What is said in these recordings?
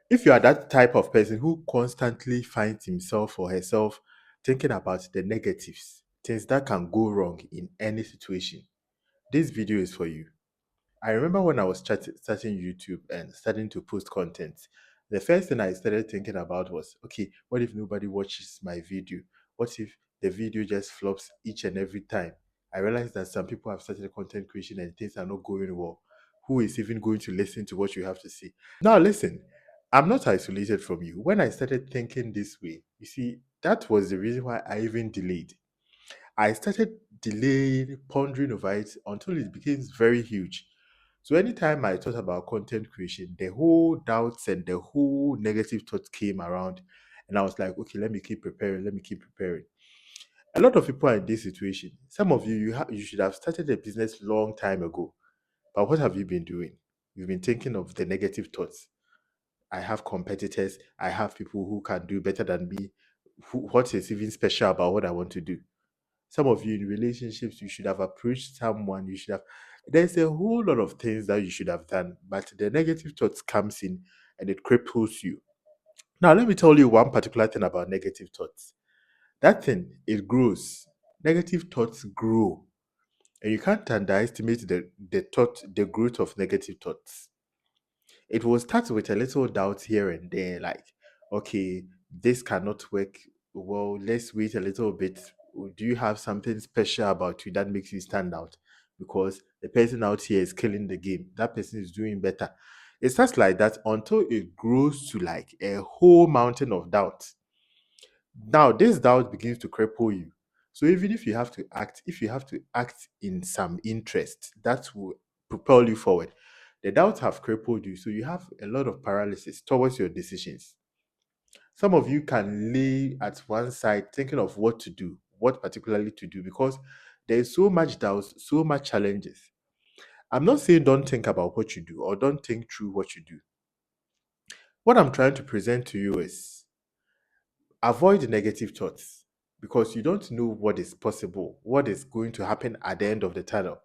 If you are that type of person who constantly finds himself or herself thinking about the negatives, things that can go wrong in any situation, this video is for you. I remember when I was starting YouTube and starting to post content, the first thing I started thinking about was, okay, what if nobody watches my video? What if the video just flops each and every time? I realized that some people have started content creation and things are not going well. Who is even going to listen to what you have to say? Now, listen, I'm not isolated from you. When I started thinking this way, you see, that was the reason why I even delayed. I started delaying, pondering over it until it became very huge. So anytime I thought about content creation, the whole doubts and the whole negative thoughts came around, and I was like, okay, let me keep preparing. Let me keep preparing. A lot of people are in this situation. Some of you, you should have started a business long time ago. But what have you been doing? You've been thinking of the negative thoughts. I have competitors. I have people who can do better than me. What is even special about what I want to do? Some of you in relationships, you should have approached someone. You should have. There's a whole lot of things that you should have done, but the negative thoughts comes in and it cripples you. Now, let me tell you one particular thing about negative thoughts. That thing, it grows. Negative thoughts grow, and you can't underestimate the growth of negative thoughts. It will start with a little doubt here and there, like, okay, this cannot work. Well, let's wait a little bit. Do you have something special about you that makes you stand out? Because the person out here is killing the game. That person is doing better. It starts like that until it grows to like a whole mountain of doubt. Now, this doubt begins to cripple you. So even if you have to act in some interest, that will propel you forward. The doubts have crippled you, so you have a lot of paralysis towards your decisions. Some of you can lay at one side thinking of what to do, what particularly to do, because there is so much doubts, so much challenges. I'm not saying don't think about what you do or don't think through what you do. What I'm trying to present to you is avoid negative thoughts because you don't know what is possible, what is going to happen at the end of the tunnel.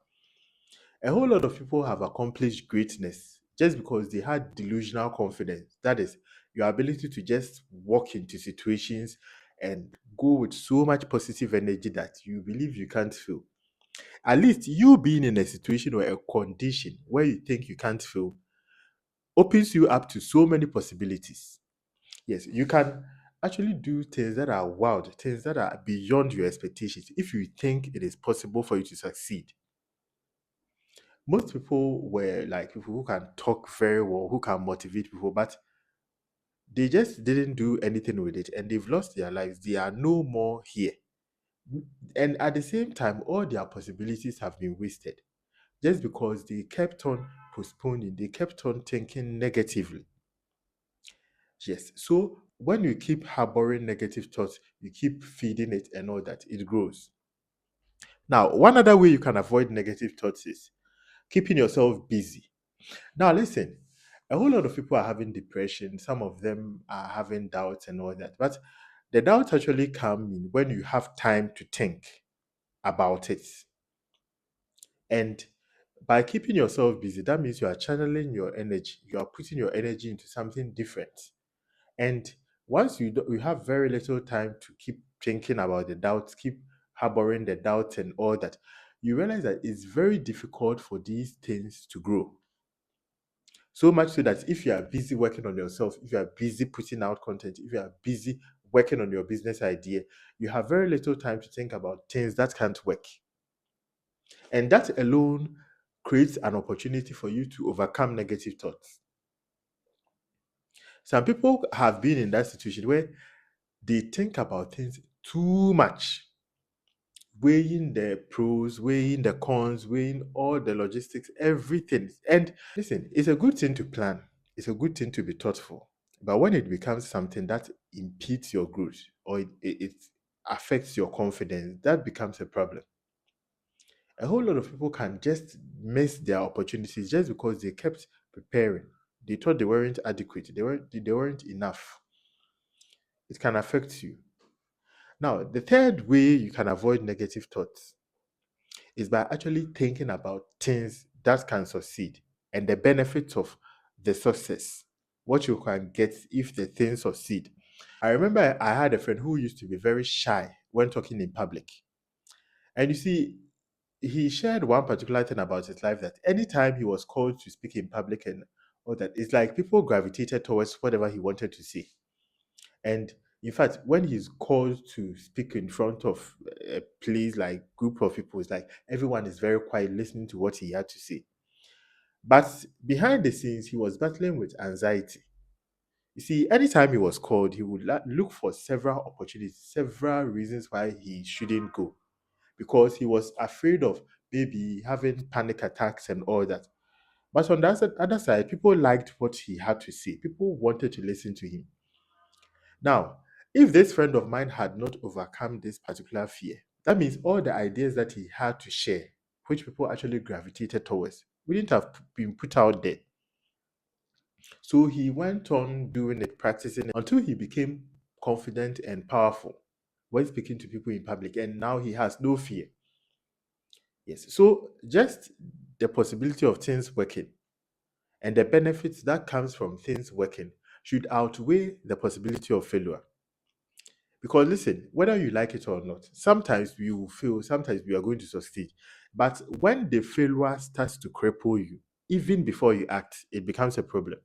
A whole lot of people have accomplished greatness just because they had delusional confidence. That is, your ability to just walk into situations and go with so much positive energy that you believe you can't fail. At least you being in a situation or a condition where you think you can't fail opens you up to so many possibilities. Yes, you can actually do things that are wild, things that are beyond your expectations if you think it is possible for you to succeed. Most people were like people who can talk very well, who can motivate people, but they just didn't do anything with it and they've lost their lives. They are no more here. And at the same time, all their possibilities have been wasted just because they kept on postponing, they kept on thinking negatively. Yes. So when you keep harboring negative thoughts, you keep feeding it and all that, it grows. Now, one other way you can avoid negative thoughts is keeping yourself busy. Now, listen, a whole lot of people are having depression. Some of them are having doubts and all that. But the doubts actually come in when you have time to think about it. And by keeping yourself busy, that means you are channeling your energy. You are putting your energy into something different. And once you have very little time to keep thinking about the doubts, keep harboring the doubts and all that, you realize that it's very difficult for these things to grow. So much so that if you are busy working on yourself, if you are busy putting out content, if you are busy working on your business idea, you have very little time to think about things that can't work. And that alone creates an opportunity for you to overcome negative thoughts. Some people have been in that situation where they think about things too much, weighing the pros, weighing the cons, weighing all the logistics, everything. And listen, it's a good thing to plan, it's a good thing to be thoughtful. But when it becomes something that impedes your growth or it affects your confidence, that becomes a problem. A whole lot of people can just miss their opportunities just because they kept preparing. They thought they weren't adequate, they weren't enough. It can affect you. Now, the third way you can avoid negative thoughts is by actually thinking about things that can succeed and the benefits of the success. what you can get if the thing succeed. I remember I had a friend who used to be very shy when talking in public. And you see, he shared one particular thing about his life that anytime he was called to speak in public and all that, it's like people gravitated towards whatever he wanted to say. And in fact, when he's called to speak in front of a place like group of people, it's like everyone is very quiet listening to what he had to say. But behind the scenes, he was battling with anxiety. You see, anytime he was called, he would look for several opportunities, several reasons why he shouldn't go, because he was afraid of maybe having panic attacks and all that. But on the other side, people liked what he had to say. People wanted to listen to him. Now, if this friend of mine had not overcome this particular fear, that means all the ideas that he had to share, which people actually gravitated towards, wouldn't have been put out there. So he went on doing it, practicing it, until he became confident and powerful when speaking to people in public. And now he has no fear. Yes. So just the possibility of things working and the benefits that comes from things working should outweigh the possibility of failure. Because listen, whether you like it or not, sometimes you will fail, sometimes you are going to succeed. But when the failure starts to cripple you, even before you act, it becomes a problem.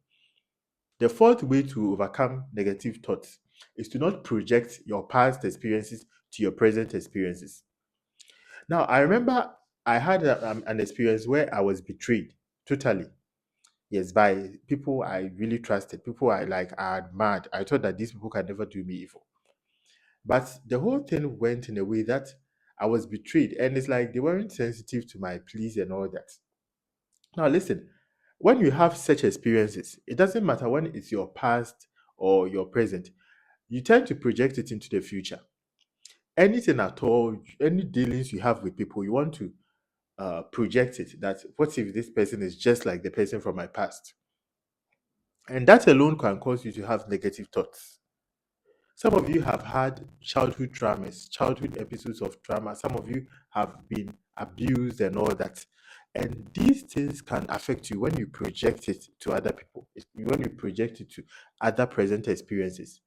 The fourth way to overcome negative thoughts is to not project your past experiences to your present experiences. Now, I remember I had an experience where I was betrayed totally. Yes, by people I really trusted, people I admired. I thought that these people can never do me evil. But the whole thing went in a way that I was betrayed, and it's like they weren't sensitive to my pleas and all that. Now, listen, when you have such experiences, it doesn't matter when it's your past or your present, you tend to project it into the future. Anything at all, any dealings you have with people, you want to project it that what if this person is just like the person from my past? And that alone can cause you to have negative thoughts. Some of you have had childhood traumas, childhood episodes of trauma. Some of you have been abused and all that. And these things can affect you when you project it to other people, when you project it to other present experiences.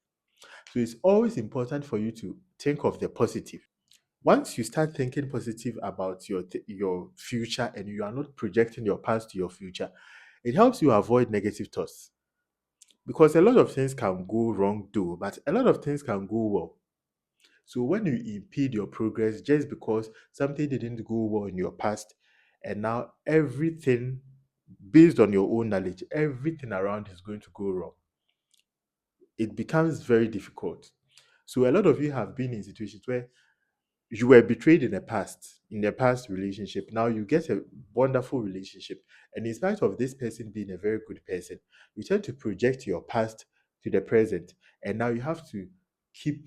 So it's always important for you to think of the positive. Once you start thinking positive about your future and you are not projecting your past to your future, it helps you avoid negative thoughts. Because a lot of things can go wrong too, but a lot of things can go well. So when you impede your progress just because something didn't go well in your past, and now everything based on your own knowledge, everything around is going to go wrong, it becomes very difficult. So a lot of you have been in situations where you were betrayed in the past relationship. Now you get a wonderful relationship, and in spite of this person being a very good person, you tend to project your past to the present, and now you have to keep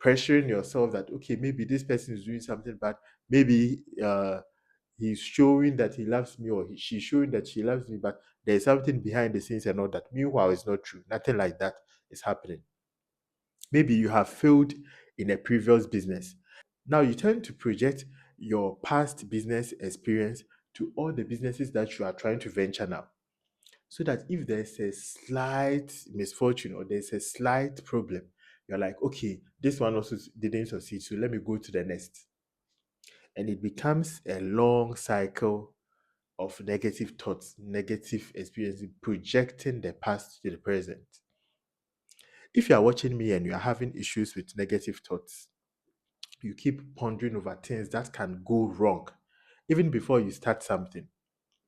pressuring yourself that okay, maybe this person is doing something bad, maybe he's showing that he loves me, or she's showing that she loves me, but there's something behind the scenes and all that. Meanwhile, it's not true. Nothing like that is happening. Maybe you have failed in a previous business. Now you tend to project your past business experience to all the businesses that you are trying to venture now. So that if there's a slight misfortune or there's a slight problem, you're like, okay, this one also didn't succeed, so let me go to the next. And it becomes a long cycle of negative thoughts, negative experiences, projecting the past to the present. If you are watching me and you are having issues with negative thoughts, you keep pondering over things that can go wrong even before you start something.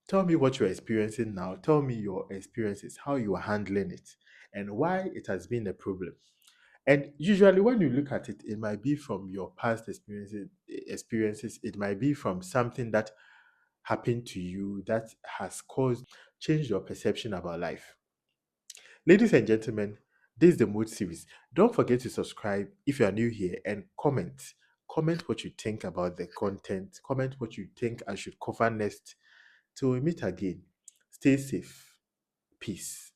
Tell me what you're experiencing now. Tell me your experiences, how you are handling it, and why it has been a problem. And usually, when you look at it, it might be from your past experiences. It might be from something that happened to you that has caused change your perception about life. Ladies and gentlemen, this is the Mood series. Don't forget to subscribe if you are new here and comment. Comment what you think about the content. Comment what you think I should cover next. Till we meet again, stay safe. Peace.